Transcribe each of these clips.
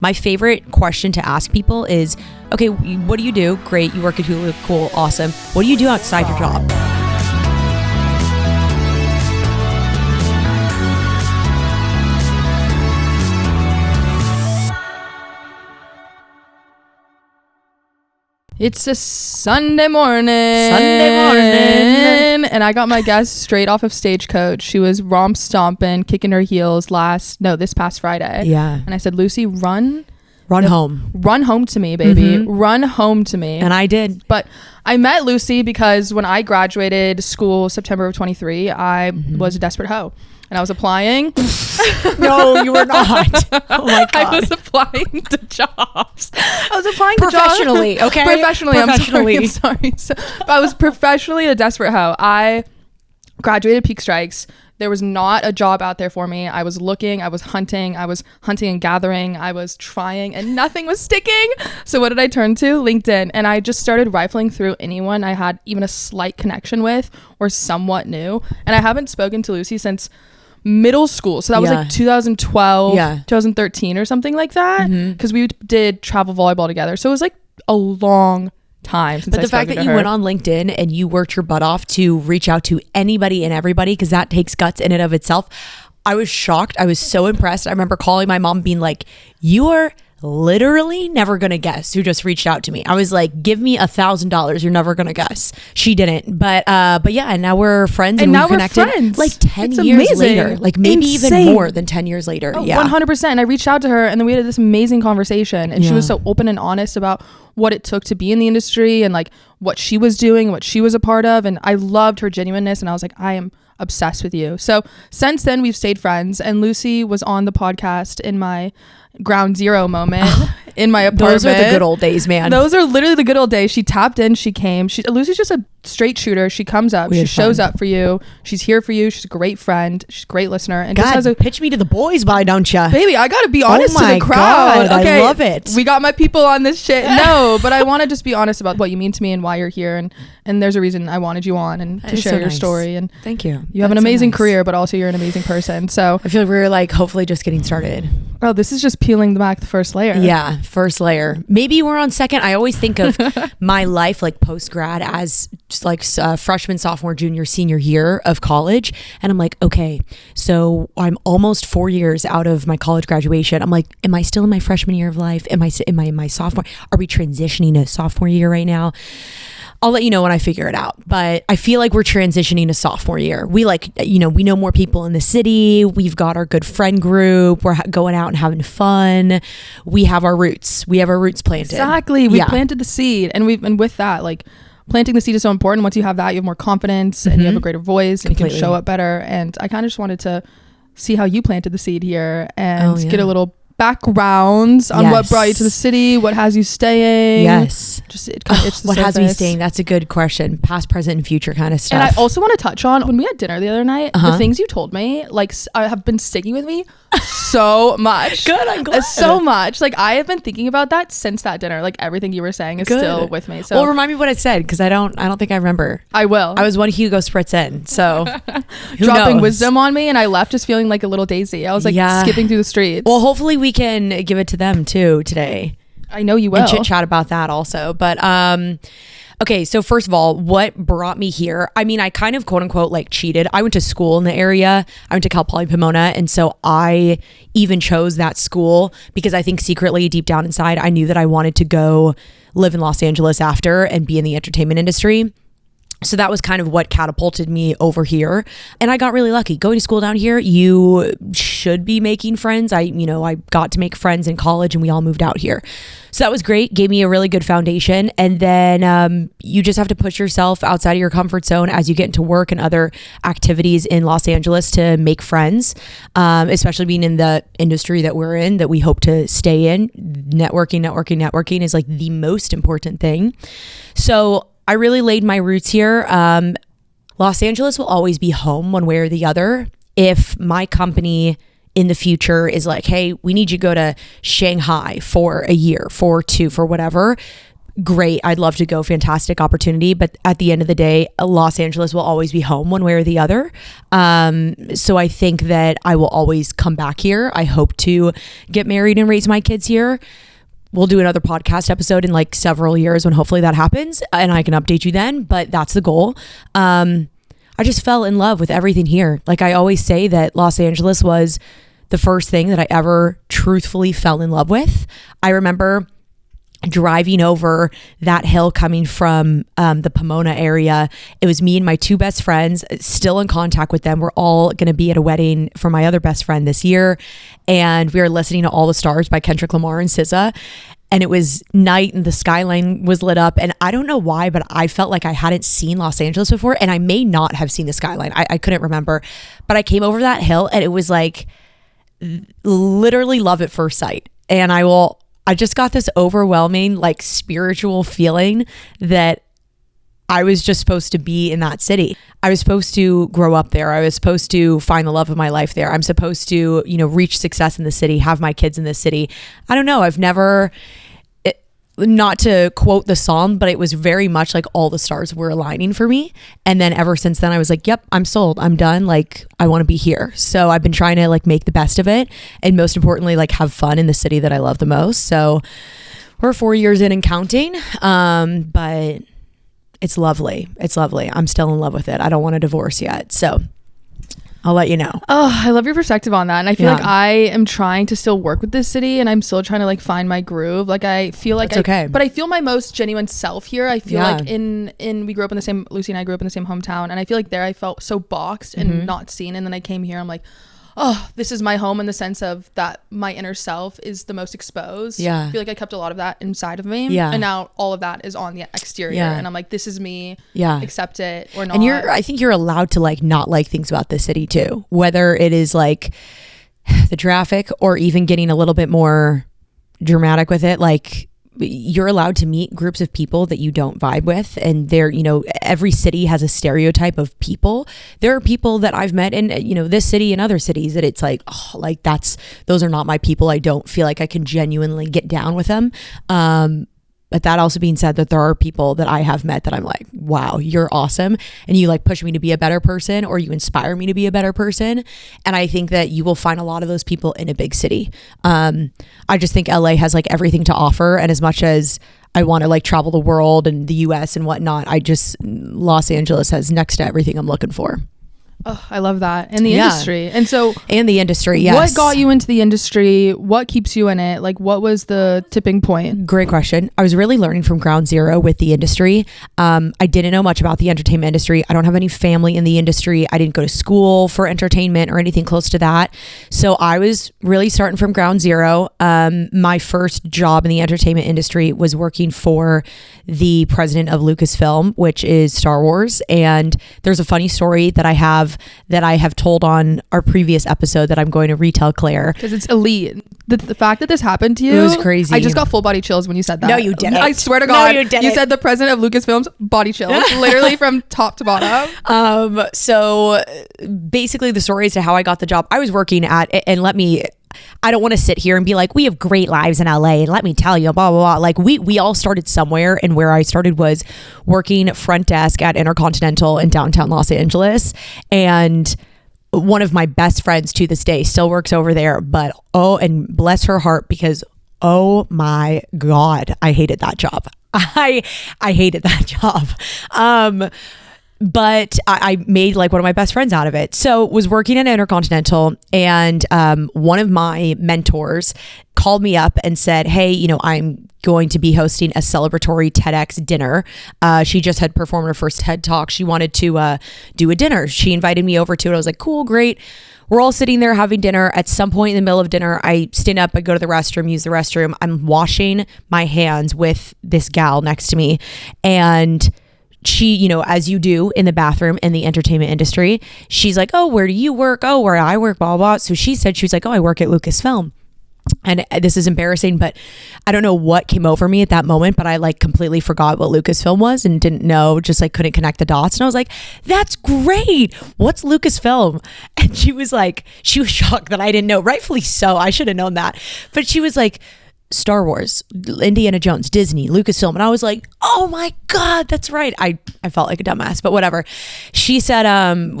My favorite question to ask people is, okay, what do you do? Great, you work at Hulu, cool, awesome. What do you do outside your job? It's a Sunday morning. And I got my guest straight off of Stagecoach. She was romp stomping, kicking her heels this past Friday. Yeah. And I said, Lucy, run home. Run home to me, baby. Mm-hmm. Run home to me. And I did. But I met Lucy because when I graduated school September of 23, I was a desperate hoe. And I was applying. No, you were not. Oh my God. I was applying to jobs. I was applying to jobs. Professionally, okay? Professionally. I'm sorry. So, I was professionally a desperate hoe. I graduated Peak Strikes. There was not a job out there for me. I was looking, I was hunting and gathering, I was trying, and nothing was sticking. So what did I turn to? LinkedIn. And I just started rifling through anyone I had even a slight connection with or somewhat new. And I haven't spoken to Lucy since middle school. So that was like 2012, 2013 or something like that. Because we did travel volleyball together. So it was like a long time since but the fact that you went on LinkedIn and you worked your butt off to reach out to anybody and everybody, because that takes guts in and of itself, I was shocked. I was so impressed. I remember calling my mom being like, you are literally never gonna guess who just reached out to me. I was like, give me $1,000, you're never gonna guess. She didn't, but yeah, and now we're friends, and now we're connected like 10 years later, like maybe even more than 10 years later. 100%. And I reached out to her, and then we had this amazing conversation, and she was so open and honest about what it took to be in the industry and like what she was doing, what she was a part of, and I loved her genuineness, and I was like, I am obsessed with you. So since then we've stayed friends, and Lucy was on the podcast in my ground zero moment in my apartment. Those are the good old days, man. Those are literally the good old days. She tapped in, she came. Lucy's just a straight shooter. She comes up, she shows up for you, she's here for you, she's a great friend, she's a great listener, and God, just pitch me to the boys, why don't ya? Baby, I gotta be honest to the crowd. God, okay, I love it. We got my people on this shit. No, but I want to just be honest about what you mean to me and why you're here, and there's a reason I wanted you on and to share your story. And thank you. You have an amazing career, but also you're an amazing person. So I feel like we're like hopefully just getting started. Oh, this is just peeling back the first layer. Yeah, first layer. Maybe we're on second. I always think of my life like post grad as just like freshman, sophomore, junior, senior year of college, and I'm like, okay, so I'm almost 4 years out of my college graduation. I'm like, am I still in my freshman year of life? Am I in my sophomore? Are we transitioning to sophomore year right now? I'll let you know when I figure it out, but I feel like we're transitioning to sophomore year. We we know more people in the city. We've got our good friend group. We're going out and having fun. We have our roots. We have our roots planted. Exactly. We planted the seed, and with that, like, planting the seed is so important. Once you have that, you have more confidence and you have a greater voice and you can show up better. And I kind of just wanted to see how you planted the seed here and get a little backgrounds on what brought you to the city, what has you staying. Yes. Just it kind of itched the what surface. Has me staying? That's a good question. Past, present, and future kind of stuff. And I also want to touch on when we had dinner the other night, the things you told me, like, have been sticking with me so much. Good, I'm glad. So much. Like, I have been thinking about that since that dinner. Like, everything you were saying is still with me. So, well, remind me what I said, because I don't think I remember. I will. I was one Hugo Spritz in, so dropping wisdom on me, and I left just feeling like a little daisy. I was like skipping through the streets. Well, hopefully we can give it to them too today. I know you will. And chit chat about that also. But okay, so first of all, what brought me here? I mean, I kind of quote unquote like cheated. I went to school in the area. I went to Cal Poly Pomona, and so I even chose that school because I think secretly deep down inside I knew that I wanted to go live in Los Angeles after and be in the entertainment industry. So that was kind of what catapulted me over here. And I got really lucky. Going to school down here, you should be making friends. I got to make friends in college, and we all moved out here. So that was great. Gave me a really good foundation. And then you just have to push yourself outside of your comfort zone as you get into work and other activities in Los Angeles to make friends, especially being in the industry that we're in, that we hope to stay in. Networking is like the most important thing. So I really laid my roots here. Los Angeles will always be home one way or the other. If my company in the future is like, hey, we need you to go to Shanghai for a year, for two, for whatever, great. I'd love to go. Fantastic opportunity. But at the end of the day, Los Angeles will always be home one way or the other. So I think that I will always come back here. I hope to get married and raise my kids here. We'll do another podcast episode in like several years when hopefully that happens and I can update you then. But that's the goal. I just fell in love with everything here. Like I always say that Los Angeles was the first thing that I ever truthfully fell in love with. I remember driving over that hill coming from the Pomona area. It was me and my two best friends, still in contact with them. We're all going to be at a wedding for my other best friend this year. And we were listening to All the Stars by Kendrick Lamar and SZA. And it was night and the skyline was lit up. And I don't know why, but I felt like I hadn't seen Los Angeles before. And I may not have seen the skyline. I couldn't remember. But I came over that hill and it was like literally love at first sight. And I just got this overwhelming, like spiritual feeling that I was just supposed to be in that city. I was supposed to grow up there. I was supposed to find the love of my life there. I'm supposed to, reach success in the city, have my kids in the city. I don't know. I've never, not to quote the song, but it was very much like all the stars were aligning for me. And then ever since then I was like, yep, I'm sold. I'm done. Like I want to be here. So I've been trying to like make the best of it. And most importantly, like have fun in the city that I love the most. So we're 4 years in and counting. But it's lovely. It's lovely. I'm still in love with it. I don't want a divorce yet. So I'll let you know. Oh, I love your perspective on that. And I feel like I am trying to still work with this city and I'm still trying to like find my groove. Like I feel like but I feel my most genuine self here. I feel like we grew up in the same, Lucy and I grew up in the same hometown. And I feel like there I felt so boxed and not seen. And then I came here, I'm like, oh, this is my home in the sense of that my inner self is the most exposed. Yeah. I feel like I kept a lot of that inside of me. Yeah. And now all of that is on the exterior. Yeah. And I'm like, this is me. Yeah. Accept it or not. And I think you're allowed to like not like things about the city too. Whether it is like the traffic or even getting a little bit more dramatic with it. Like you're allowed to meet groups of people that you don't vibe with. And they're, every city has a stereotype of people. There are people that I've met in, this city and other cities that it's like, oh, like those are not my people. I don't feel like I can genuinely get down with them. But that also being said, that there are people that I have met that I'm like, wow, you're awesome. And you like push me to be a better person or you inspire me to be a better person. And I think that you will find a lot of those people in a big city. I just think LA has like everything to offer. And as much as I want to like travel the world and the US and whatnot, Los Angeles has next to everything I'm looking for. Oh, I love that. And the industry. And so the industry, yes. What got you into the industry? What keeps you in it? Like what was the tipping point? Great question. I was really learning from ground zero with the industry. I didn't know much about the entertainment industry. I don't have any family in the industry. I didn't go to school for entertainment or anything close to that. So I was really starting from ground zero. My first job in the entertainment industry was working for the president of Lucasfilm, which is Star Wars. And there's a funny story that I have told on our previous episode that I'm going to retell Claire. Because it's elite. The fact that this happened to you. It was crazy. I just got full body chills when you said that. No, you didn't. I swear to God. No, you didn't. You said the president of Lucasfilm's body chills. Literally from top to bottom. So basically the story as to how I got the job. I was working at, and I don't want to sit here and be like, we have great lives in LA and let me tell you, blah, blah, blah. Like we all started somewhere, and where I started was working front desk at Intercontinental in downtown Los Angeles. And one of my best friends to this day still works over there, but and bless her heart, because oh my God, I hated that job. I hated that job. But I made like one of my best friends out of it. So was working at Intercontinental, and one of my mentors called me up and said, hey, I'm going to be hosting a celebratory TEDx dinner. She just had performed her first TED Talk. She wanted to do a dinner. She invited me over to it. I was like, cool, great. We're all sitting there having dinner. At some point in the middle of dinner, I stand up, I go to the restroom, use the restroom. I'm washing my hands with this gal next to me. And she, as you do in the bathroom in the entertainment industry, she's like, oh, where do you work? Oh, where I work, blah, blah, blah. So she said, she was like, oh, I work at Lucasfilm. And this is embarrassing, but I don't know what came over me at that moment, but I like completely forgot what Lucasfilm was and didn't know, just like couldn't connect the dots. And I was like, that's great. What's Lucasfilm? And she was shocked that I didn't know. Rightfully so. I should have known that. But she was like, Star Wars, Indiana Jones, Disney, Lucasfilm. And I was like, oh my God, that's right. I felt like a dumbass, but whatever. She said,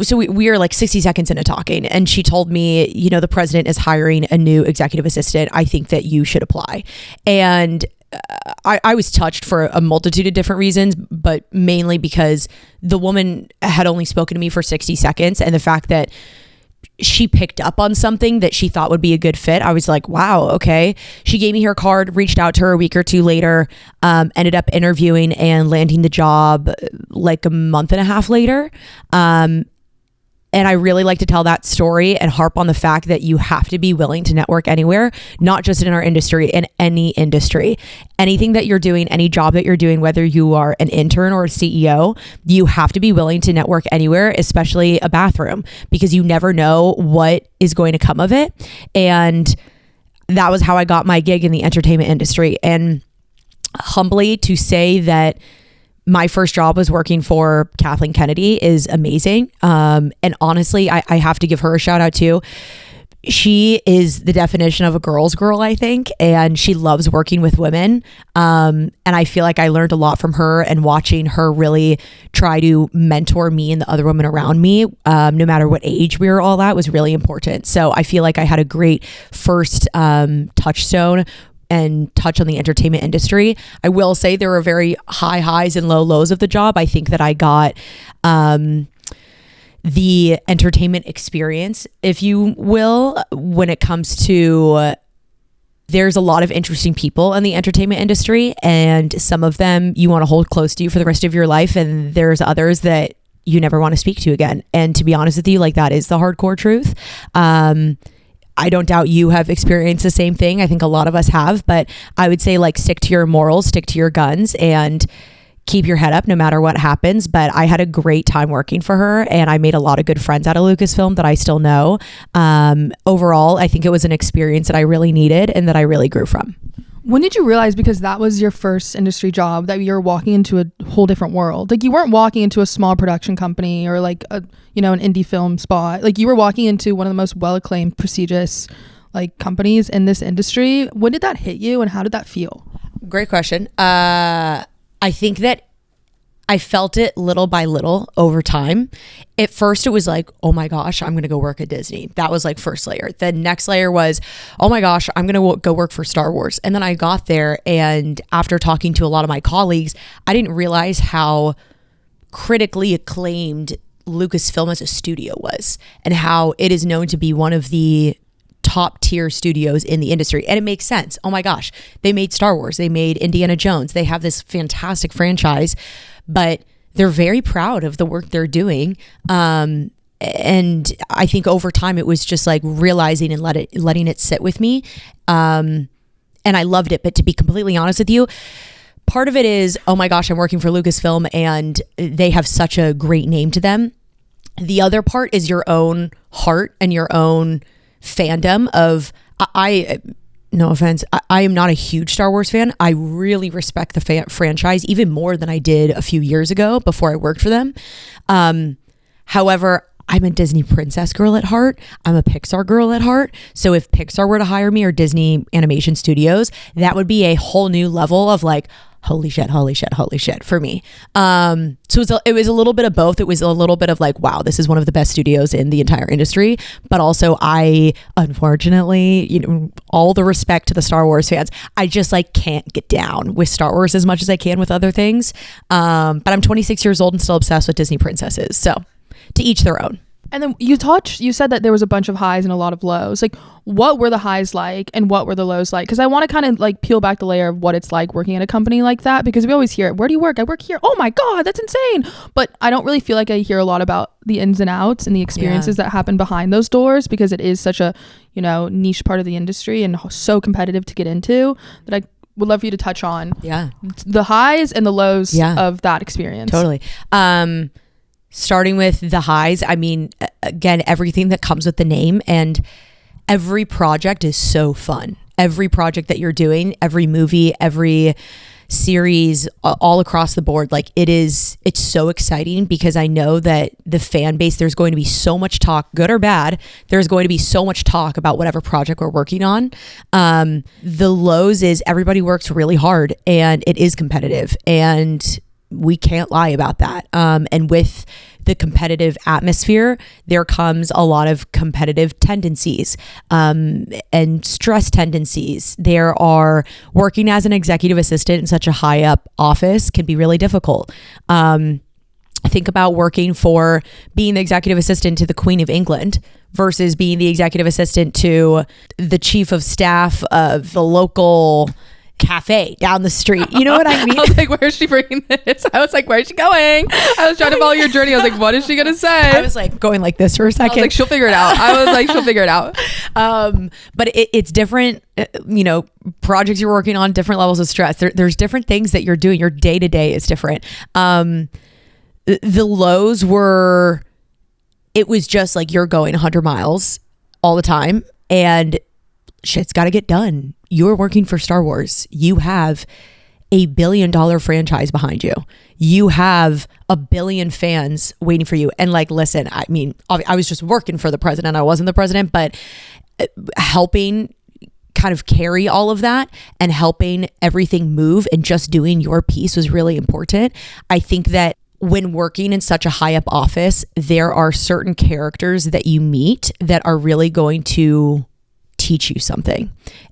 so we are like 60 seconds into talking, and she told me, the president is hiring a new executive assistant. I think that you should apply. And I was touched for a multitude of different reasons, but mainly because the woman had only spoken to me for 60 seconds. And the fact that she picked up on something that she thought would be a good fit, I was like, wow, okay. She gave me her card, reached out to her a week or two later, ended up interviewing and landing the job like a month and a half later. And I really like to tell that story and harp on the fact that you have to be willing to network anywhere, not just in our industry, in any industry. Anything that you're doing, any job that you're doing, whether you are an intern or a CEO, you have to be willing to network anywhere, especially a bathroom, because you never know what is going to come of it. And that was how I got my gig in the entertainment industry. And humbly to say that my first job was working for Kathleen Kennedy is amazing. And honestly, I have to give her a shout out too. She is the definition of a girl's girl, I think, and she loves working with women. And I feel like I learned a lot from her, and watching her really try to mentor me and the other women around me, no matter what age we were all at, was really important. So I feel like I had a great first touchstone and touch on the entertainment industry. I will say there were very high highs and low lows of the job. I think that I got the entertainment experience, if you will, when it comes to, there's a lot of interesting people in the entertainment industry, and some of them you want to hold close to you for the rest of your life, and there's others that you never want to speak to again. And to be honest with you, like, that is the hardcore truth. I don't doubt you have experienced the same thing. I think a lot of us have, but I would say, like, stick to your morals, stick to your guns, and keep your head up no matter what happens. But I had a great time working for her, and I made a lot of good friends out of Lucasfilm that I still know. Overall, I think it was an experience that I really needed and that I really grew from. When did you realize, because that was your first industry job, that you're walking into a whole different world? Like, you weren't walking into a small production company or like an indie film spot. Like, you were walking into one of the most well-acclaimed, prestigious like companies in this industry. When did that hit you, and how did that feel? Great question. I think that I felt it little by little over time. At first it was like, oh my gosh, I'm going to go work at Disney. That was like first layer. The next layer was, oh my gosh, I'm going to go work for Star Wars. And then I got there, and after talking to a lot of my colleagues, I didn't realize how critically acclaimed Lucasfilm as a studio was, and how it is known to be one of the top tier studios in the industry. And it makes sense. Oh my gosh, they made Star Wars, they made Indiana Jones, they have this fantastic franchise, but they're very proud of the work they're doing. And I think over time it was just like realizing and letting it sit with me. And I loved it. But to be completely honest with you, part of it is, oh my gosh, I'm working for Lucasfilm and they have such a great name to them. The other part is your own heart and your own fandom of, no offense, I am not a huge Star Wars fan. I really respect the franchise even more than I did a few years ago before I worked for them. However, I'm a Disney princess girl at heart. I'm a Pixar girl at heart. So if Pixar were to hire me, or Disney Animation Studios, that would be a whole new level of like, holy shit for me. So it was a little bit of both. It was a little bit of like, wow, this is one of the best studios in the entire industry. But also I, unfortunately, all the respect to the Star Wars fans, I just like can't get down with Star Wars as much as I can with other things. But I'm 26 years old and still obsessed with Disney princesses. So to each their own. And then you said that there was a bunch of highs and a lot of lows. Like, what were the highs like and what were the lows like? Because I want to kind of like peel back the layer of what it's like working at a company like that, because we always hear, where do you work? I work here. Oh my God, that's insane. But I don't really feel like I hear a lot about the ins and outs and the experiences that happen behind those doors, because it is such a, niche part of the industry and so competitive to get into, that I would love for you to touch on the highs and the lows of that experience. Totally. Starting with the highs, I mean, again, everything that comes with the name, and every project is so fun. Every project that you're doing, every movie, every series all across the board. Like it's so exciting because I know that the fan base, there's going to be so much talk, good or bad. There's going to be so much talk about whatever project we're working on. The lows is everybody works really hard and it is competitive, and we can't lie about that. And with the competitive atmosphere, there comes a lot of competitive tendencies and stress tendencies. There are working as an executive assistant in such a high up office can be really difficult. Think about working for being the executive assistant to the Queen of England versus being the executive assistant to the chief of staff of the local cafe down the street. You know what I mean? I was like, where is she bringing this? I was like, where is she going? I was trying to follow your journey. I was like, what is she gonna say? I was like going like this for a second. I was like, she'll figure it out. I was like, she'll figure it out. But it's different, projects you're working on, different levels of stress. There's different things that you're doing. Your day to day is different. The lows were, it was just like you're going 100 miles all the time and shit's got to get done. You're working for Star Wars. You have $1 billion franchise behind you. You have 1 billion fans waiting for you. And like, listen, I mean, I was just working for the president. I wasn't the president, but helping kind of carry all of that and helping everything move and just doing your piece was really important. I think that when working in such a high up office, there are certain characters that you meet that are really going to teach you something.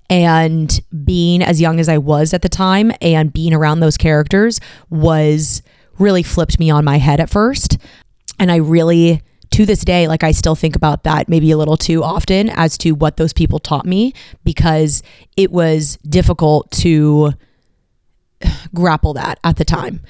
And being as young as I was at the time and being around those characters was really flipped me on my head at first. And I really, to this day, like I still think about that maybe a little too often as to what those people taught me, because it was difficult to grapple that at the time.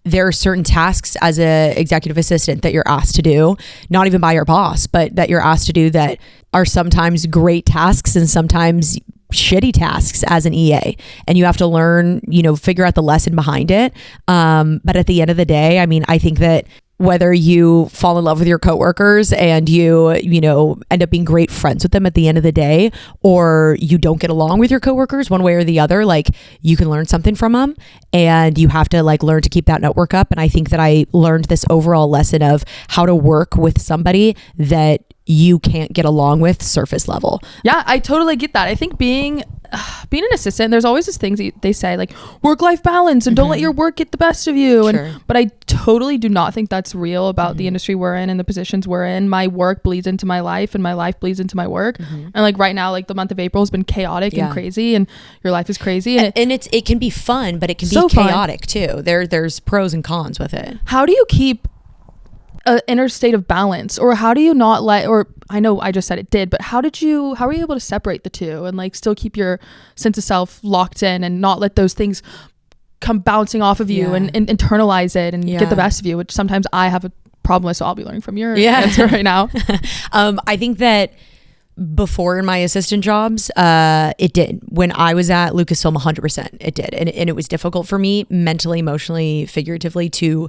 There are certain tasks as a executive assistant that you're asked to do, not even by your boss, but that you're asked to do that are sometimes great tasks and sometimes shitty tasks as an EA. And you have to learn, figure out the lesson behind it. But at the end of the day, I mean, I think that whether you fall in love with your coworkers and you end up being great friends with them at the end of the day, or you don't get along with your coworkers one way or the other, like you can learn something from them and you have to like learn to keep that network up. And I think that I learned this overall lesson of how to work with somebody that you can't get along with surface level. Yeah, I totally get that. I think being an assistant, there's always this things they say like work-life balance and don't let your work get the best of you. Sure. But I totally do not think that's real about the industry we're in and the positions we're in. My work bleeds into my life and my life bleeds into my work. And like right now, like the month of April has been chaotic and crazy, and your life is crazy. And it can be fun, but it can so be chaotic too. There's pros and cons with it. How do you keep an inner state of balance, or how do you not let, or I know I just said it did, but how were you able to separate the two and like still keep your sense of self locked in and not let those things come bouncing off of you and internalize it and get the best of you, which sometimes I have a problem with, so I'll be learning from your answer right now. I think that before in my assistant jobs, it did. When I was at Lucasfilm, 100% it did. And it was difficult for me mentally, emotionally, figuratively to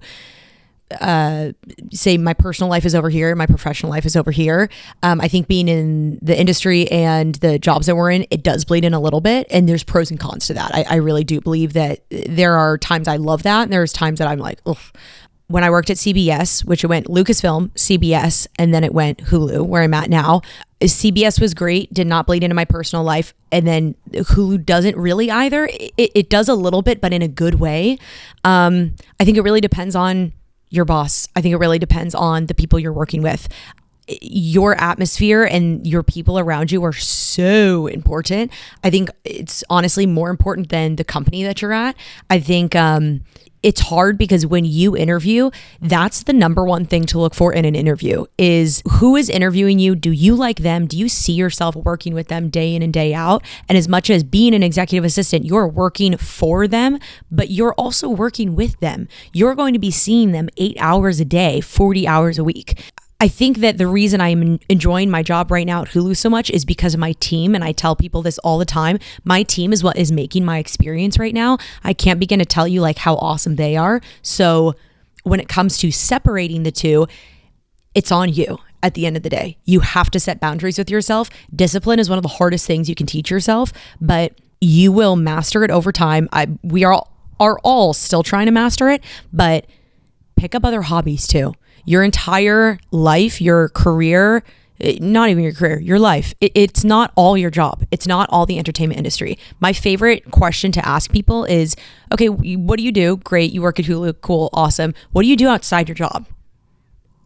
say my personal life is over here, my professional life is over here. I think being in the industry and the jobs that we're in, it does bleed in a little bit, and there's pros and cons to that. I really do believe that there are times I love that, and there's times that I'm like, ugh. When I worked at CBS, which it went Lucasfilm, CBS, and then it went Hulu, where I'm at now. CBS was great, did not bleed into my personal life. And then Hulu doesn't really either. It does a little bit, but in a good way. I think it really depends on your boss. I think it really depends on the people you're working with. Your atmosphere and your people around you are so important. I think it's honestly more important than the company that you're at. I think it's hard because when you interview, that's the number one thing to look for in an interview is who is interviewing you. Do you like them? Do you see yourself working with them day in and day out? And as much as being an executive assistant, you're working for them, but you're also working with them. You're going to be seeing them 8 hours a day, 40 hours a week. I think that the reason I'm enjoying my job right now at Hulu so much is because of my team. And I tell people this all the time. My team is what is making my experience right now. I can't begin to tell you like how awesome they are. So when it comes to separating the two, it's on you at the end of the day. You have to set boundaries with yourself. Discipline is one of the hardest things you can teach yourself, but you will master it over time. We are all still trying to master it, but pick up other hobbies too. Your entire life, your career, not even your career, your life. It's not all your job. It's not all the entertainment industry. My favorite question to ask people is, okay, what do you do? Great. You work at Hulu. Cool. Awesome. What do you do outside your job?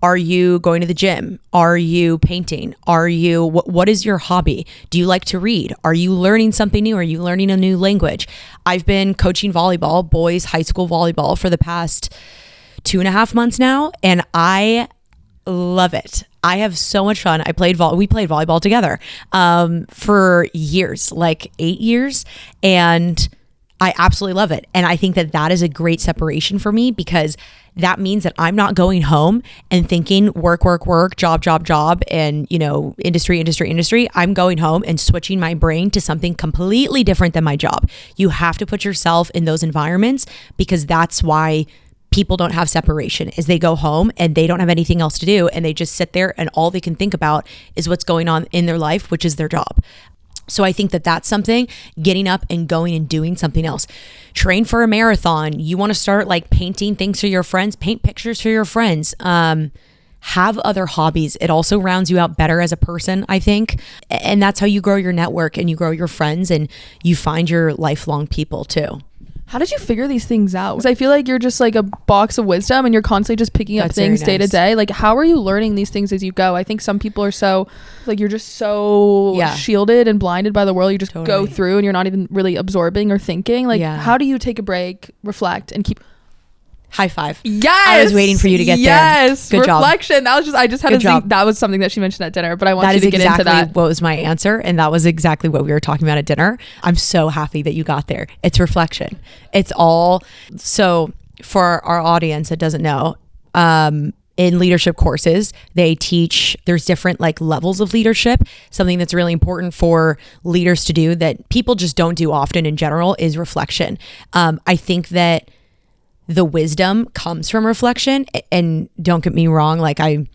Are you going to the gym? Are you painting? What is your hobby? Do you like to read? Are you learning something new? Are you learning a new language? I've been coaching volleyball, boys high school volleyball, for the past 2.5 months now, and I love it. I have so much fun. We played volleyball together for years, like 8 years, and I absolutely love it. And I think that is a great separation for me, because that means that I'm not going home and thinking work, job, and, industry. I'm going home and switching my brain to something completely different than my job. You have to put yourself in those environments, because that's why people don't have separation, is they go home and they don't have anything else to do, and they just sit there and all they can think about is what's going on in their life, which is their job. So I think that that's something, getting up and going and doing something else. Train for a marathon. You want to start like painting things for your friends, paint pictures for your friends. Have other hobbies. It also rounds you out better as a person, I think. And that's how you grow your network and you grow your friends and you find your lifelong people too. How did you figure these things out? Because I feel like you're just like a box of wisdom and you're constantly just picking up things day to day. Like, how are you learning these things as you go? I think some people are so, like, you're just so shielded and blinded by the world. You just go through and you're not even really absorbing or thinking. Like, how do you take a break, reflect, and keep... High five. Yes. I was waiting for you to get there. Yes. Good Reflection. job. I just had to think that was something that she mentioned at dinner, but I want you to get into that. That is exactly what was my answer. And that was exactly what we were talking about at dinner. I'm so happy that you got there. It's reflection. It's all. So for our audience that doesn't know, in leadership courses, they teach, there's different like levels of leadership. Something that's really important for leaders to do that people just don't do often in general is reflection. I think that the wisdom comes from reflection, and don't get me wrong, like I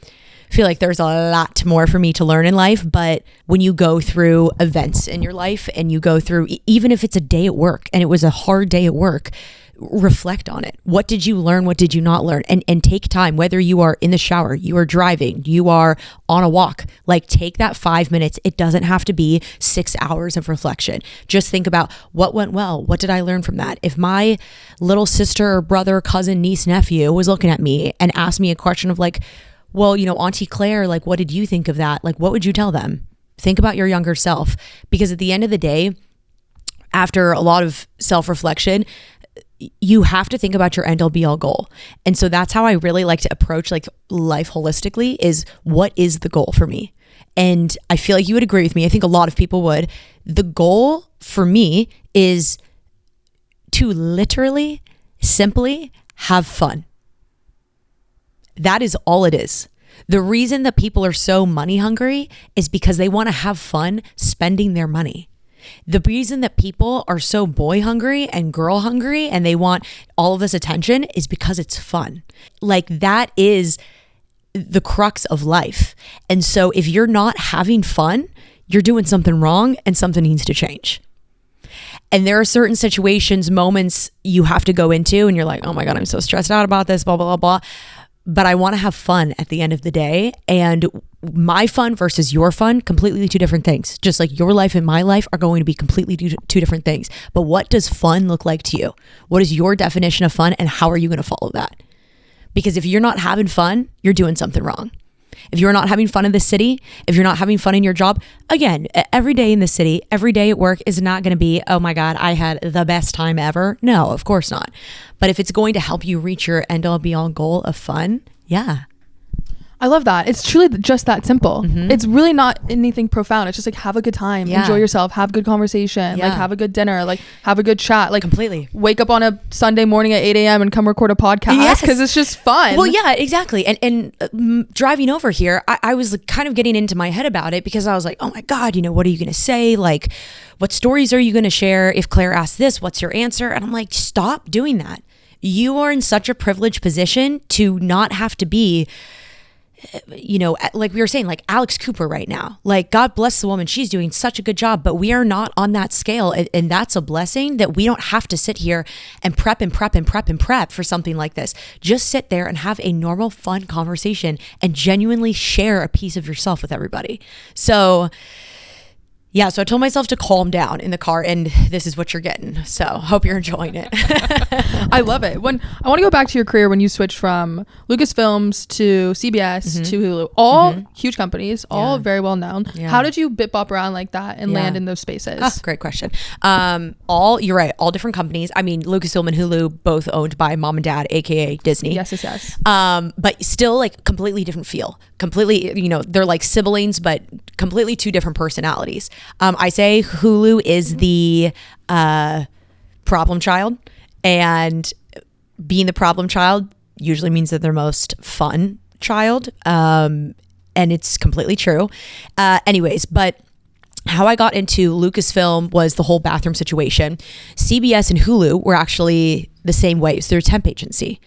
feel like there's a lot more for me to learn in life, but when you go through events in your life and you go through, even if it's a day at work and it was a hard day at work, reflect on it. What did you learn? What did you not learn? And take time, whether you are in the shower, you are driving, you are on a walk, like take that 5 minutes. It doesn't have to be 6 hours of reflection. Just think about what went well. What did I learn from that? If my little sister or brother, cousin, niece, nephew was looking at me and asked me a question of like, well, Auntie Claire, like, what did you think of that? Like, what would you tell them? Think about your younger self, because at the end of the day, after a lot of self-reflection, you have to think about your end all be all goal. And so that's how I really like to approach like life holistically, is what is the goal for me? And I feel like you would agree with me. I think a lot of people would. The goal for me is to literally, simply have fun. That is all it is. The reason that people are so money hungry is because they want to have fun spending their money. The reason that people are so boy hungry and girl hungry and they want all of this attention is because it's fun. Like, that is the crux of life. And so if you're not having fun, you're doing something wrong and something needs to change. And there are certain situations, moments you have to go into and you're like, oh my God, I'm so stressed out about this, blah, blah, blah, blah. But I want to have fun at the end of the day. And my fun versus your fun, completely two different things. Just like your life and my life are going to be completely two different things. But what does fun look like to you? What is your definition of fun, and how are you going to follow that? Because if you're not having fun, you're doing something wrong. If you're not having fun in the city, if you're not having fun in your job, again, every day in the city, every day at work is not going to be, oh my God, I had the best time ever. No, of course not. But if it's going to help you reach your end all be all goal of fun, yeah. I love that. It's truly just that simple. Mm-hmm. It's really not anything profound. It's just like, have a good time, enjoy yourself, have good conversation, like have a good dinner, like have a good chat, like completely wake up on a Sunday morning at 8 a.m. and come record a podcast because it's just fun. Well, yeah, exactly. And driving over here, I was like kind of getting into my head about it, because I was like, oh my God, what are you going to say? Like, what stories are you going to share? If Claire asks this, what's your answer? And I'm like, stop doing that. You are in such a privileged position to not have to be like we were saying, like Alex Cooper right now, like God bless the woman, she's doing such a good job, but we are not on that scale. And that's a blessing that we don't have to sit here and prep for something like this. Just sit there and have a normal, fun conversation and genuinely share a piece of yourself with everybody. So yeah, so I told myself to calm down in the car, and this is what you're getting. So hope you're enjoying it. I love it. When I want to go back to your career when you switched from Lucasfilms to CBS to Hulu, all huge companies, all very well known. Yeah. How did you bop around like that and land in those spaces? Oh, great question. You're right, all different companies. I mean, Lucasfilm and Hulu both owned by mom and dad, aka Disney. Yes. But still like completely different feel. Completely, they're like siblings, but completely two different personalities. I say Hulu is the problem child, and being the problem child usually means that they're most fun child, and it's completely true. Anyways, but how I got into Lucasfilm was the whole bathroom situation. CBS and Hulu were actually the same way. So they're a temp agency.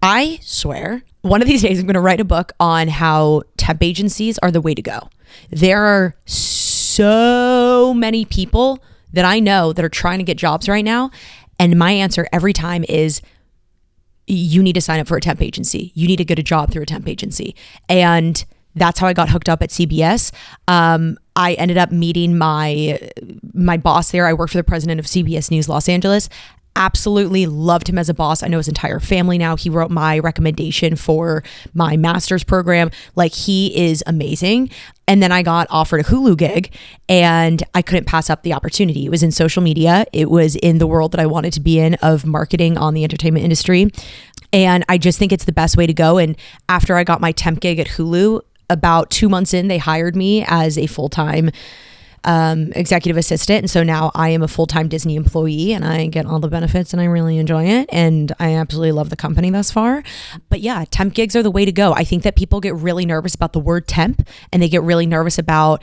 I swear, one of these days I'm going to write a book on how temp agencies are the way to go. There are so many people that I know that are trying to get jobs right now. And my answer every time is, you need to sign up for a temp agency. You need to get a job through a temp agency. And that's how I got hooked up at CBS. I ended up meeting my boss there. I worked for the president of CBS News Los Angeles. Absolutely loved him as a boss. I know his entire family now. He wrote my recommendation for my master's program. Like, he is amazing. And then I got offered a Hulu gig, and I couldn't pass up the opportunity. It was in social media. It was in the world that I wanted to be in, of marketing on the entertainment industry. And I just think it's the best way to go. And after I got my temp gig at Hulu, about 2 months in, they hired me as a full-time executive assistant. And so now I am a full-time Disney employee, and I get all the benefits, and I really enjoy it. And I absolutely love the company thus far. But yeah, temp gigs are the way to go. I think that people get really nervous about the word temp, and they get really nervous about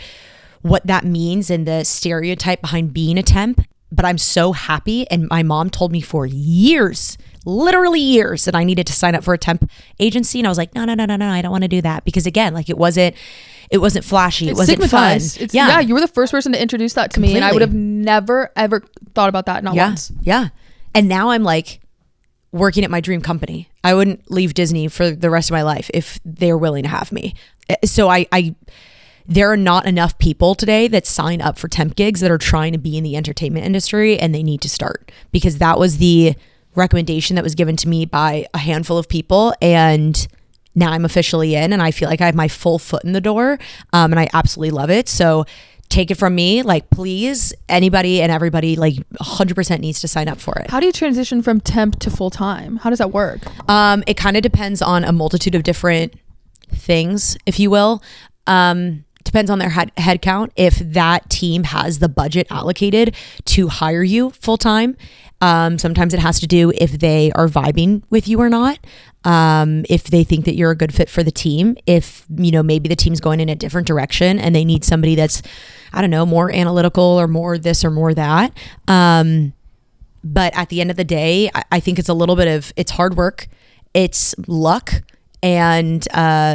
what that means and the stereotype behind being a temp. But I'm so happy. And my mom told me for years, literally years, that I needed to sign up for a temp agency. And I was like, no, I don't want to do that. Because again, like, it wasn't flashy. It wasn't fun. Yeah, you were the first person to introduce that to me, and I would have never, ever thought about that, not once. Yeah. And now I'm like working at my dream company. I wouldn't leave Disney for the rest of my life if they were willing to have me. So there are not enough people today that sign up for temp gigs that are trying to be in the entertainment industry, and they need to start, because that was the recommendation that was given to me by a handful of people. And now I'm officially in, and I feel like I have my full foot in the door, and I absolutely love it. So take it from me, like, please, anybody and everybody, like, 100% needs to sign up for it. How do you transition from temp to full-time? How does that work? It kind of depends on a multitude of different things, if you will. Depends on their head count. If that team has the budget allocated to hire you full-time. Sometimes it has to do if they are vibing with you or not. If they think that you're a good fit for the team, if, maybe the team's going in a different direction and they need somebody that's, I don't know, more analytical or more this or more that. But at the end of the day, I think it's a little bit of, it's hard work, it's luck. And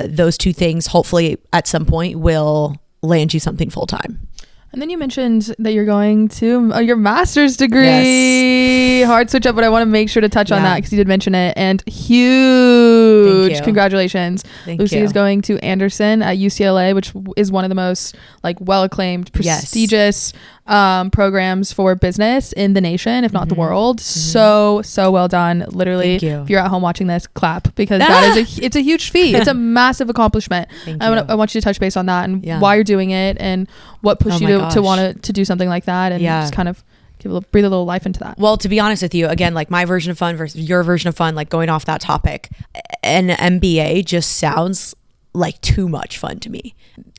those two things hopefully at some point will land you something full-time. And then you mentioned that you're going to your master's degree. Yes. Hard switch up, but I want to make sure to touch on that because you did mention it. And huge congratulations. Lucy is going to Anderson at UCLA, which is one of the most well-acclaimed, prestigious programs for business in the nation, if not the world. So well done. Literally, if you're at home watching this, clap, because it's a huge feat. It's a massive accomplishment. I want you to touch base on that and why you're doing it and what pushed you to want to do something like that, and just kind of breathe a little life into that. Well, to be honest with you, again, like my version of fun versus your version of fun, like going off that topic, an MBA just sounds like too much fun to me.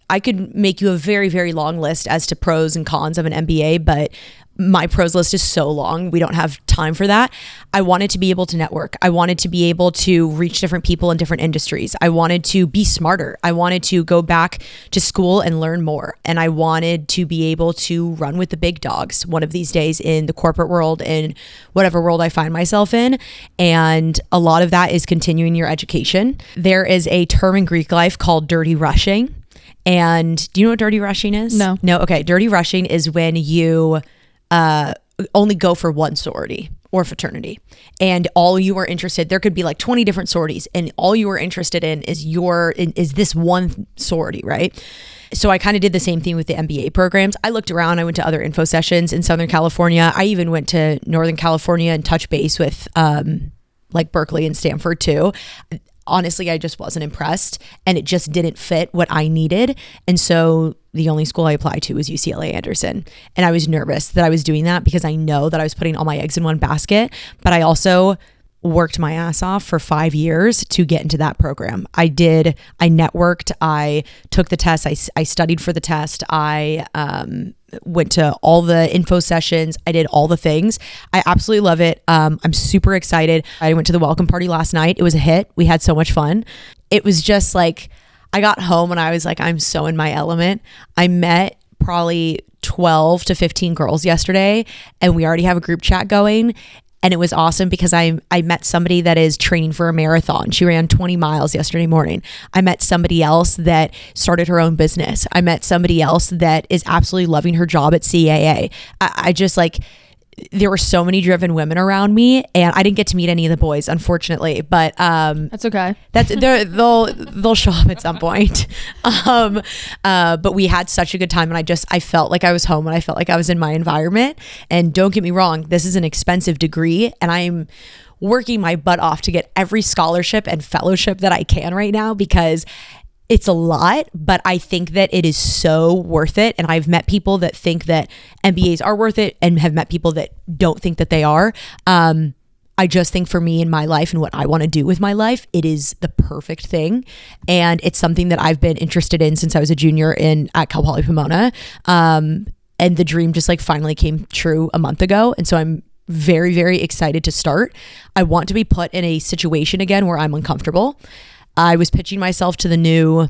I could make you a very, very long list as to pros and cons of an MBA, but my pros list is so long. We don't have time for that. I wanted to be able to network. I wanted to be able to reach different people in different industries. I wanted to be smarter. I wanted to go back to school and learn more. And I wanted to be able to run with the big dogs one of these days in the corporate world, in whatever world I find myself in. And a lot of that is continuing your education. There is a term in Greek life called dirty rushing. And do you know what dirty rushing is? No. Okay. Dirty rushing is when you only go for one sorority or fraternity, and all you are interested, there could be like 20 different sororities, and all you are interested in is this one sorority, right? So I kind of did the same thing with the MBA programs. I looked around, I went to other info sessions in Southern California. I even went to Northern California and touched base with like Berkeley and Stanford too. Honestly, I just wasn't impressed, and it just didn't fit what I needed. And so the only school I applied to was UCLA Anderson. And I was nervous that I was doing that because I know that I was putting all my eggs in one basket, but I also worked my ass off for 5 years to get into that program. I networked, I took the test, I studied for the test, I went to all the info sessions, I did all the things. I absolutely love it. I'm super excited. I went to the welcome party last night. It was a hit. We had so much fun. It was just like, I got home and I was like, I'm so in my element. I met probably 12 to 15 girls yesterday, and we already have a group chat going. And it was awesome because I met somebody that is training for a marathon. She ran 20 miles yesterday morning. I met somebody else that started her own business. I met somebody else that is absolutely loving her job at CAA. I just like, there were so many driven women around me, and I didn't get to meet any of the boys, unfortunately, but that's okay. They'll show up at some point. But we had such a good time, and I felt like I was home, and I felt like I was in my environment. And don't get me wrong, this is an expensive degree, and I'm working my butt off to get every scholarship and fellowship that I can right now, because it's a lot, but I think that it is so worth it. And I've met people that think that MBAs are worth it, and have met people that don't think that they are. I just think for me in my life and what I want to do with my life, it is the perfect thing. And it's something that I've been interested in since I was a junior at Cal Poly Pomona. And the dream just like finally came true a month ago. And so I'm very, very excited to start. I want to be put in a situation again where I'm uncomfortable. I was pitching myself to the new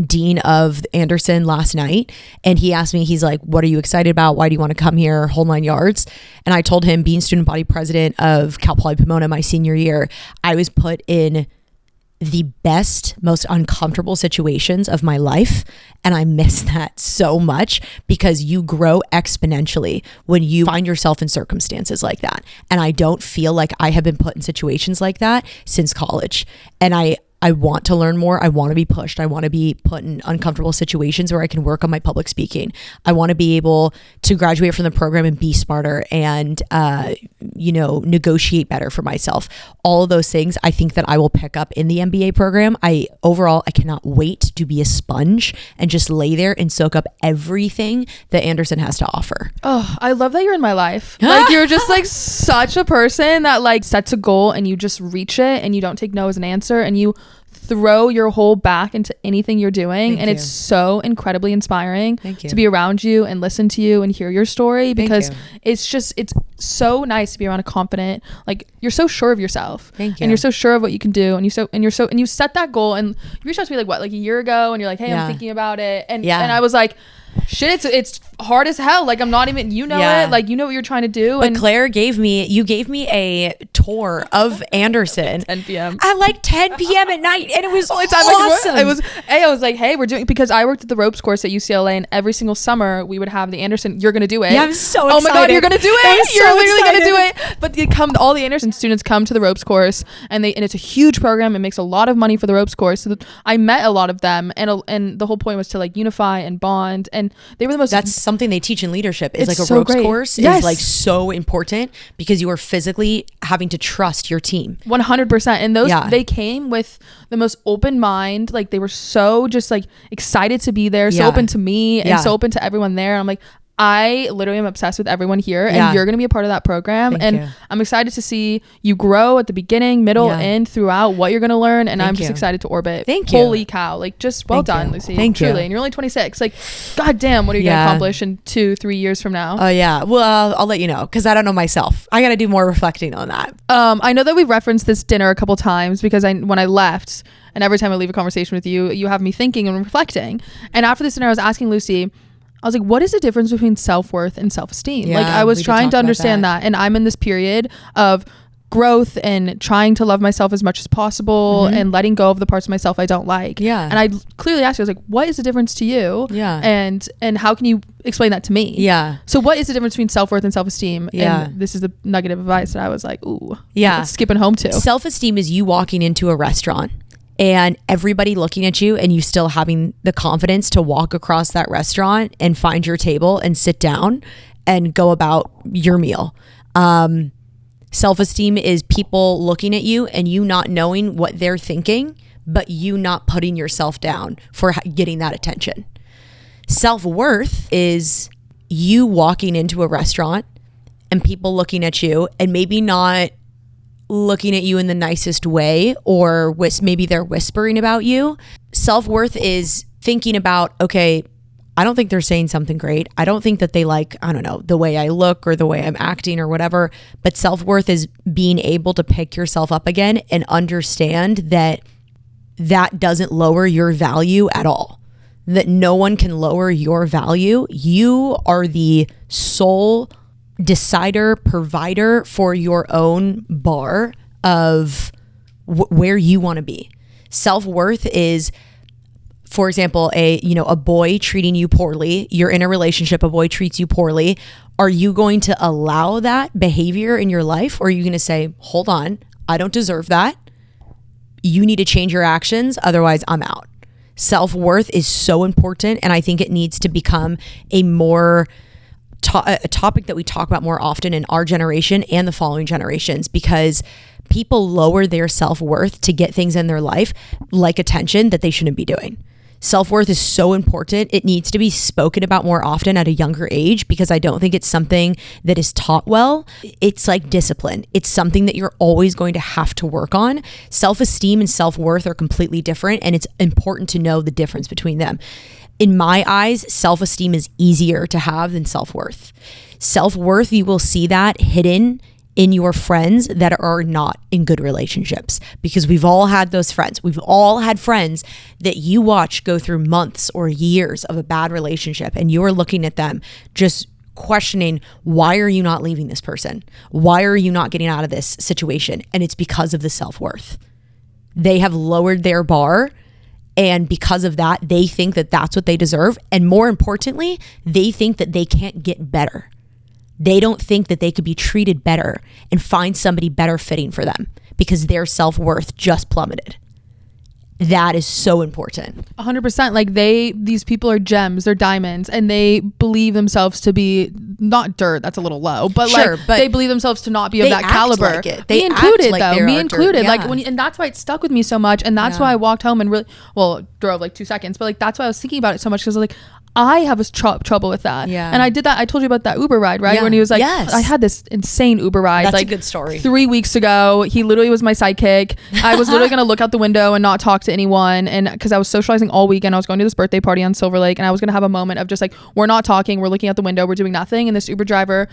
dean of Anderson last night, and he asked me, he's like, what are you excited about? Why do you want to come here? Whole 9 yards. And I told him, being student body president of Cal Poly Pomona my senior year, I was put in the best, most uncomfortable situations of my life. And I miss that so much, because you grow exponentially when you find yourself in circumstances like that. And I don't feel like I have been put in situations like that since college. And I want to learn more. I want to be pushed. I want to be put in uncomfortable situations where I can work on my public speaking. I want to be able to graduate from the program and be smarter and, negotiate better for myself. All of those things I think that I will pick up in the MBA program. I cannot wait to be a sponge and just lay there and soak up everything that Anderson has to offer. Oh, I love that you're in my life. Like, you're just like such a person that like sets a goal and you just reach it, and you don't take no as an answer, and you throw your whole back into anything you're doing. Thank and you. It's so incredibly inspiring to be around you and listen to you and hear your story, because it's so nice to be around a confident, like, you're so sure of yourself. Thank you. And you're so sure of what you can do, and you set that goal, and you reached out to me like a year ago, and you're like, hey, I'm thinking about it, and I was like, shit, it's hard as hell. Like, I'm not even, it, like, you know what you're trying to do. But and Claire gave me a tour of Anderson 10 p.m. at like 10 p.m. at night, and it was awesome. I was like, hey, we're doing, because I worked at the ropes course at UCLA, and every single summer we would have the Anderson. You're gonna do it. Yeah, I'm so excited. Oh my god, you're gonna do it. You're so literally excited. gonna do it. But all the Anderson students come to the ropes course, and it's a huge program. It makes a lot of money for the ropes course. So I met a lot of them, and the whole point was to like unify and bond, and they were the most. That's something they teach in leadership, is like a so ropes great. course is like so important, because you are physically having to trust your team. 100%. And they came with the most open mind. Like, they were so just like excited to be there, so open to me, and so open to everyone there. I'm like, I literally am obsessed with everyone here, Yeah. and you're going to be a part of that program. Thank and you. I'm excited to see you grow at the beginning, middle, and throughout what you're going to learn. And I'm just excited to orbit. Thank you. Holy cow. Like, just well done, Lucy. Thank you. Truly. And you're only 26. Like, God damn, what are you going to accomplish in 2-3 years from now? Oh, yeah. Well, I'll let you know because I don't know myself. I got to do more reflecting on that. I know that we've referenced this dinner a couple times because when I left, and every time I leave a conversation with you, you have me thinking and reflecting. And after this dinner, I was asking Lucy, I was like, what is the difference between self-worth and self-esteem? Yeah, like, I was trying to understand that. And I'm in this period of growth and trying to love myself as much as possible and letting go of the parts of myself I don't like. Yeah. And I clearly asked you, I was like, what is the difference to you? Yeah. And how can you explain that to me? Yeah. So what is the difference between self-worth and self-esteem? Yeah. And this is the nugget of advice that I was like, ooh, yeah, skipping home to. Self-esteem is you walking into a restaurant and everybody looking at you and you still having the confidence to walk across that restaurant and find your table and sit down and go about your meal. Self-esteem is people looking at you and you not knowing what they're thinking, but you not putting yourself down for getting that attention. Self-worth is you walking into a restaurant and people looking at you and maybe not looking at you in the nicest way, or maybe they're whispering about you. Self-worth is thinking about, okay, I don't think they're saying something great. I don't think that they like, I don't know, the way I look or the way I'm acting or whatever. But self-worth is being able to pick yourself up again and understand that that doesn't lower your value at all. That no one can lower your value. You are the sole decider, provider for your own bar of where you want to be. Self-worth is, for example, a boy treating you poorly. You're in a relationship, a boy treats you poorly. Are you going to allow that behavior in your life? Or are you going to say, hold on, I don't deserve that. You need to change your actions. Otherwise, I'm out. Self-worth is so important. And I think it needs to become a topic that we talk about more often in our generation and the following generations, because people lower their self-worth to get things in their life like attention that they shouldn't be doing. Self-worth is so important. It needs to be spoken about more often at a younger age because I don't think it's something that is taught well. It's like discipline. It's something that you're always going to have to work on. Self-esteem and self-worth are completely different, and it's important to know the difference between them. In my eyes, self-esteem is easier to have than self-worth. Self-worth, you will see that hidden in your friends that are not in good relationships, because we've all had those friends. We've all had friends that you watch go through months or years of a bad relationship, and you're looking at them just questioning, why are you not leaving this person? Why are you not getting out of this situation? And it's because of the self-worth. They have lowered their bar, and because of that, they think that that's what they deserve. And more importantly, they think that they can't get better. They don't think that they could be treated better and find somebody better fitting for them because their self-worth just plummeted. That is so important. 100%. Like these people are gems, they're diamonds, and they believe themselves to be not dirt. That's a little low, but sure, like but they believe themselves to not be of that caliber. Like it. They me included, like though. Me included. Yeah. Like and that's why it stuck with me so much, and that's why I walked home and drove like 2 seconds, but like that's why I was thinking about it so much because like I have trouble with that. Yeah. And I did that. I told you about that Uber ride, right? Yeah. When he was like, yes. I had this insane Uber ride. That's like a good story. 3 weeks ago, he literally was my sidekick. I was literally going to look out the window and not talk to anyone. And because I was socializing all weekend, I was going to this birthday party on Silver Lake, and I was going to have a moment of just like, we're not talking. We're looking out the window. We're doing nothing. And this Uber driver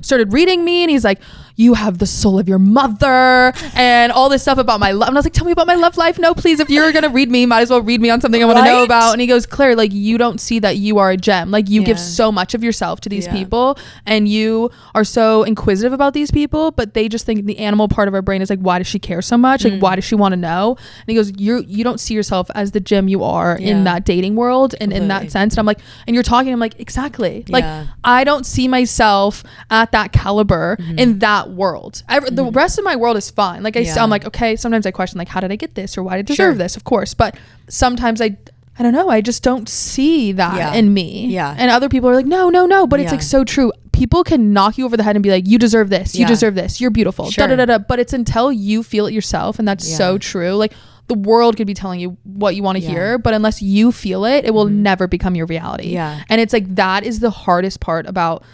started reading me, and he's like, you have the soul of your mother and all this stuff about my love. And I was like, tell me about my love life. No, please. If you're going to read me, might as well read me on something I want to know about. And he goes, Claire, like, you don't see that you are a gem. Like, you give so much of yourself to these people, and you are so inquisitive about these people, but they just think the animal part of our brain is like, why does she care so much? Like, why does she want to know? And he goes, you don't see yourself as the gem you are in that dating world and in that sense. And I'm like, and you're talking, I'm like, exactly. Like, I don't see myself at that caliber in that world. The rest of my world is fine. Like I'm like, okay, sometimes I question like, how did I get this, or why did I deserve this? Of course. But sometimes I don't know, I just don't see that in me. Yeah. And other people are like, no. But it's like so true. People can knock you over the head and be like, you deserve this. You deserve this. You're beautiful. Sure. But it's until you feel it yourself. And that's so true. Like, the world could be telling you what you want to hear, but unless you feel it, it will never become your reality. Yeah. And it's like, that is the hardest part about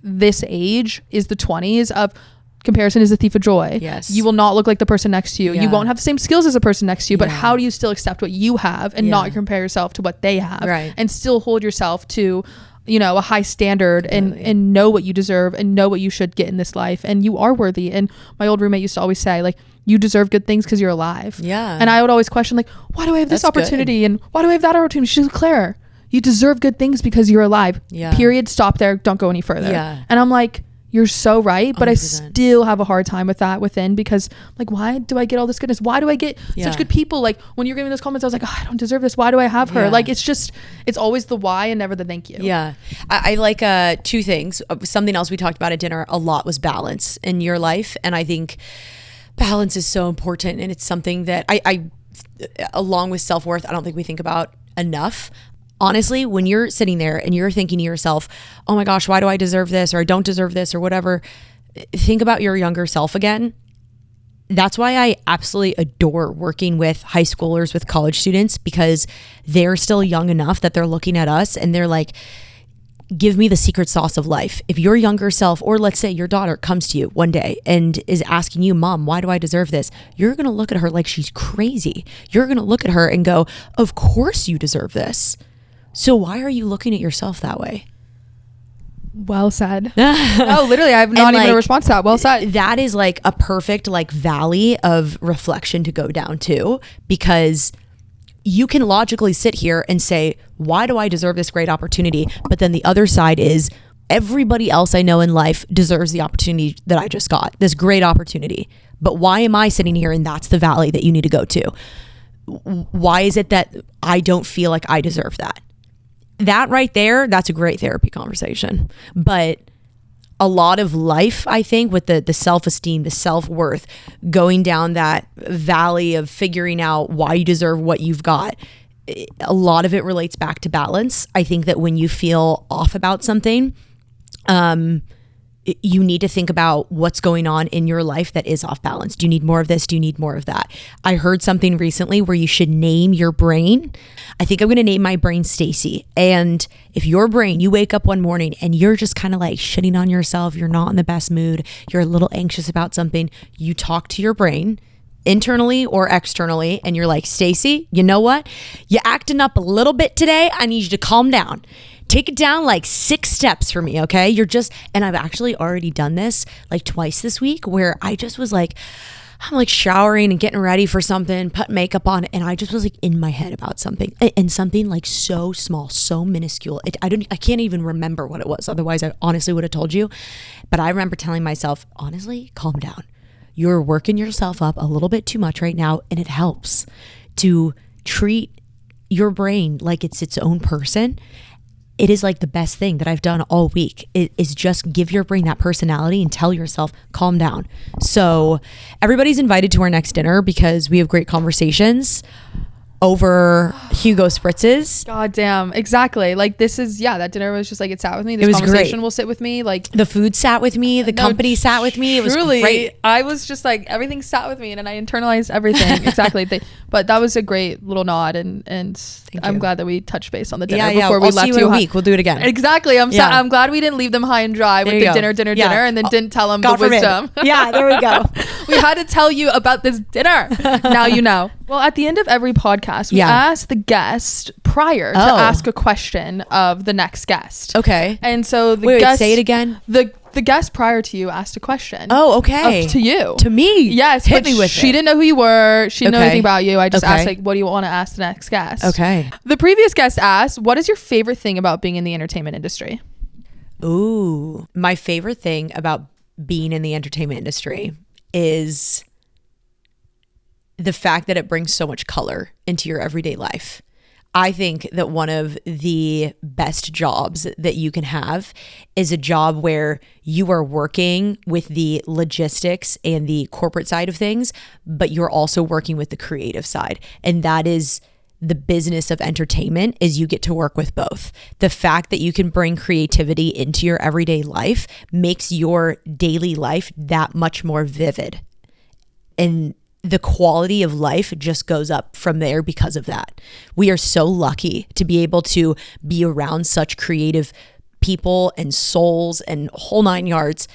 this age, is the 20s of comparison is the thief of joy. Yes. You will not look like the person next to you. You won't have the same skills as the person next to you, but how do you still accept what you have and not compare yourself to what they have, and still hold yourself to, you know, a high standard, and know what you deserve and know what you should get in this life, and you are worthy. And my old roommate used to always say, like, you deserve good things because you're alive. Yeah. And I would always question, like, why do I have this opportunity and why do I have that opportunity? She's like, Claire, you deserve good things because you're alive. Period. Stop there. Don't go any further. And I'm like, you're so right, but 100%. I still have a hard time with that within, because like, why do I get all this goodness? Why do I get such good people? Like, when you're giving those comments, I was like, oh, I don't deserve this. Why do I have her? Like, it's just, it's always the why and never the thank you. I like two things. Something else we talked about at dinner a lot was balance in your life, and I think balance is so important, and it's something that I along with self-worth, I don't think we think about enough. Honestly, when you're sitting there and you're thinking to yourself, oh my gosh, why do I deserve this, or I don't deserve this, or whatever, think about your younger self again. That's why I absolutely adore working with high schoolers, with college students, because they're still young enough that they're looking at us and they're like, give me the secret sauce of life. If your younger self, or let's say your daughter, comes to you one day and is asking you, Mom, why do I deserve this? You're going to look at her like she's crazy. You're going to look at her and go, of course you deserve this. So why are you looking at yourself that way? Well said. Oh, literally, I have not even a response to that. Well said. That is like a perfect like valley of reflection to go down to, because you can logically sit here and say, why do I deserve this great opportunity? But then the other side is, everybody else I know in life deserves the opportunity that I just got, this great opportunity. But why am I sitting here and that's the valley that you need to go to? Why is it that I don't feel like I deserve that? That right there, that's a great therapy conversation. But a lot of life, I think, with the self-esteem, the self-worth, going down that valley of figuring out why you deserve what you've got, a lot of it relates back to balance. I think that when you feel off about something, you need to think about what's going on in your life that is off balance. Do you need more of this? Do you need more of that? I heard something recently where you should name your brain. I think I'm going to name my brain Stacy. And if your brain, you wake up one morning and you're just kind of like shitting on yourself, you're not in the best mood, you're a little anxious about something, you talk to your brain internally or externally, and you're like, Stacy, you know what? You're acting up a little bit today. I need you to calm down. Take it down like 6 steps for me, okay? And I've actually already done this like twice this week, where I just was like, I'm like showering and getting ready for something, putting makeup on, and I just was like in my head about something, and something like so small, so minuscule. I can't even remember what it was. Otherwise, I honestly would have told you. But I remember telling myself, honestly, calm down. You're working yourself up a little bit too much right now, and it helps to treat your brain like it's its own person. It is like the best thing that I've done all week. It is just give your brain that personality and tell yourself, calm down. So everybody's invited to our next dinner because we have great conversations over Hugo Spritzes. God damn. Exactly. Like, this is, that dinner was just like, it sat with me. This it was conversation great. will sit with me. Like, the food sat with me. The company sat with me. It was great. I was just like, everything sat with me, and then I internalized everything. Exactly. But that was a great little nod, and I'm glad that we touched base on the dinner before we left. See you in a week. We'll do it again. Exactly. I'm glad we didn't leave them high and dry with the dinner, and then didn't tell them the wisdom. Yeah, there we go. We had to tell you about this dinner. Now you know. Well, at the end of every podcast, we ask the guest prior to ask a question of the next guest. Okay. And so the guest, guest, say it again. The guest prior to you asked a question. Oh, okay. To you. To me. Yes. Hit me with she didn't know who you were. She didn't know anything about you. I just asked, like, what do you want to ask the next guest? Okay. The previous guest asked, what is your favorite thing about being in the entertainment industry? Ooh. My favorite thing about being in the entertainment industry is the fact that it brings so much color into your everyday life. I think that one of the best jobs that you can have is a job where you are working with the logistics and the corporate side of things, but you're also working with the creative side. And that is the business of entertainment, is you get to work with both. The fact that you can bring creativity into your everyday life makes your daily life that much more vivid. And the quality of life just goes up from there because of that. We are so lucky to be able to be around such creative people and souls and whole nine yards.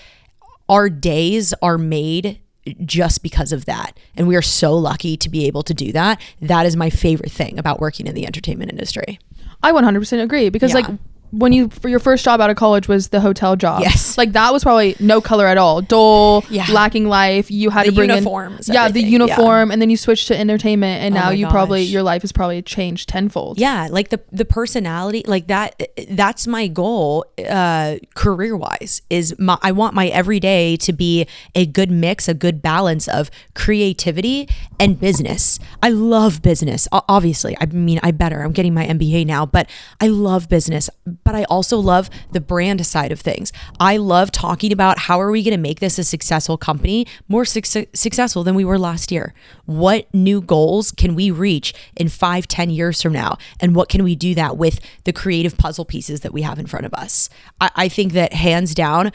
Our days are made just because of that. And we are so lucky to be able to do that. That is my favorite thing about working in the entertainment industry. I 100% agree because like when you, for your first job out of college was the hotel job. Yes. Like that was probably no color at all. Dull, lacking life. You had to bring uniforms, in, the uniform. And then you switched to entertainment and now you probably, your life has probably changed tenfold. Yeah. Like the personality, like that's my goal, career wise is I want my everyday to be a good mix, a good balance of creativity and business. I love business. Obviously, I mean, I'm getting my MBA now, but I love business. But I also love the brand side of things. I love talking about how are we going to make this a successful company, more successful than we were last year. What new goals can we reach in 5-10 years from now? And what can we do that with the creative puzzle pieces that we have in front of us? I think that hands down,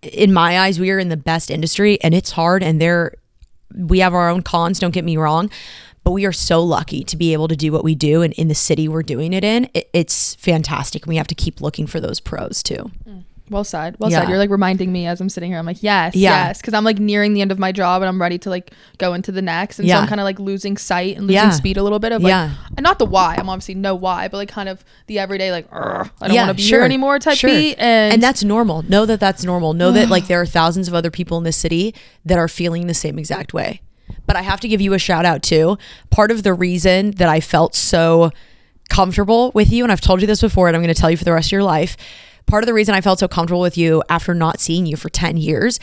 in my eyes, we are in the best industry, and it's hard, and we have our own cons, don't get me wrong. But we are so lucky to be able to do what we do, and in the city we're doing it in, it's fantastic. We have to keep looking for those pros too. Well said. Well said. You're like reminding me as I'm sitting here. I'm like, yes. Because I'm like nearing the end of my job and I'm ready to like go into the next. And so I'm kind of like losing sight and losing speed a little bit of like, and not the why. I'm obviously know why, but like kind of the everyday like, I don't want to be here anymore type beat. And that's normal. Know that that's normal. Know that like there are thousands of other people in this city that are feeling the same exact way. But I have to give you a shout out too. Part of the reason that I felt so comfortable with you, and I've told you this before and I'm going to tell you for the rest of your life, part of the reason I felt so comfortable with you after not seeing you for 10 years,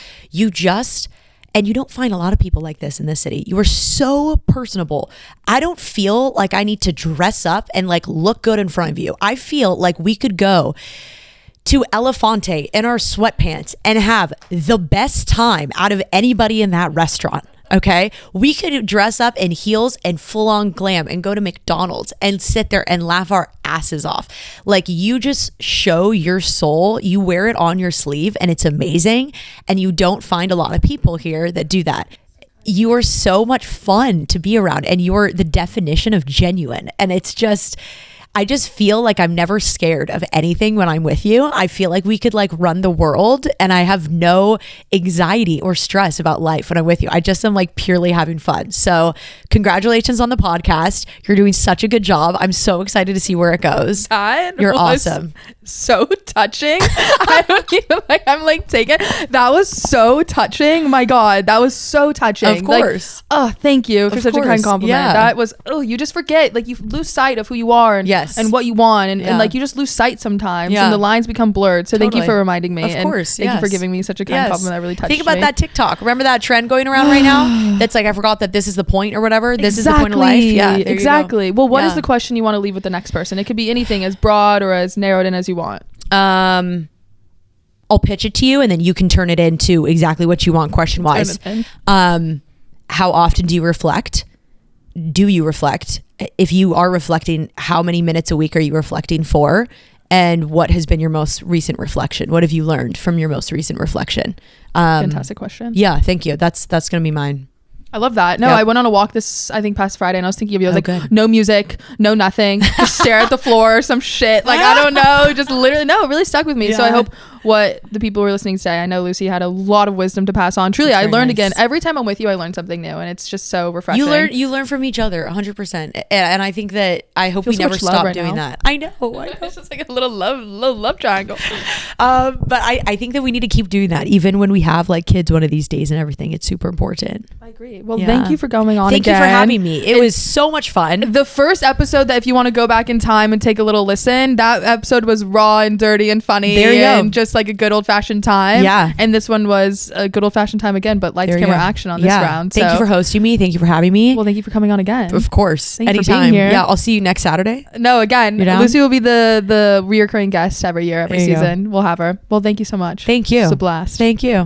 and you don't find a lot of people like this in this city. You are so personable. I don't feel like I need to dress up and like look good in front of you. I feel like we could go to Elefante in our sweatpants and have the best time out of anybody in that restaurant. Okay, we could dress up in heels and full on glam and go to McDonald's and sit there and laugh our asses off. Like you just show your soul, you wear it on your sleeve and it's amazing. And you don't find a lot of people here that do that. You are so much fun to be around and you're the definition of genuine. And I just feel like I'm never scared of anything when I'm with you. I feel like we could like run the world and I have no anxiety or stress about life when I'm with you. I just am like purely having fun. So congratulations on the podcast. You're doing such a good job. I'm so excited to see where it goes. You're awesome. So touching. I don't even like, I'm like taken. That was so touching. My God, that was so touching. Of course. Like, thank you for such a kind compliment. Yeah. That was, you just forget, like you lose sight of who you are and and what you want and like you just lose sight sometimes and the lines become blurred. So thank you for reminding me. Of course. Thank you for giving me such a kind compliment. That really touched me. Think about that TikTok. Remember that trend going around right now? That's like, I forgot that this is the point or whatever. This is the point of life. Yeah, exactly. Well, what is the question you want to leave with the next person? It could be anything as broad or as narrowed in as you want. I'll pitch it to you and then you can turn it into exactly what you want question wise. How often do you reflect? Do you reflect? If you are reflecting, how many minutes a week are you reflecting for? And what has been your most recent reflection? What have you learned from your most recent reflection? Fantastic question. Yeah, thank you. That's going to be mine. I love that. No, I went on a walk I think past Friday and I was thinking of you. I was good. No music, no nothing. Just stare at the floor or some shit. Like, I don't know. Just literally, it really stuck with me. Yeah. So I hope what the people who are listening today, I know Lucy had a lot of wisdom to pass on. Truly, I learned again. Every time I'm with you, I learn something new and it's just so refreshing. You learn from each other 100%. And I think that I hope we never stop doing that. I know. It's just like a little love triangle. But I think that we need to keep doing that even when we have like kids one of these days and everything. It's super important. I agree. Well, thank you for coming on again. Thank you for having me. It was so much fun. The first episode that if you want to go back in time and take a little listen, that episode was raw and dirty and funny. There you and go. Just like a good old fashioned time. Yeah. And this one was a good old fashioned time again, but lights, camera, action on this round. Thank you for hosting me. Thank you for having me. Well, thank you for coming on again. Of course. Thank Anytime. you for being here. Yeah, I'll see you next Saturday. No, again, Lucy will be the reoccurring guest every year, every season. We'll have her. Well, thank you so much. Thank you. It's a blast. Thank you.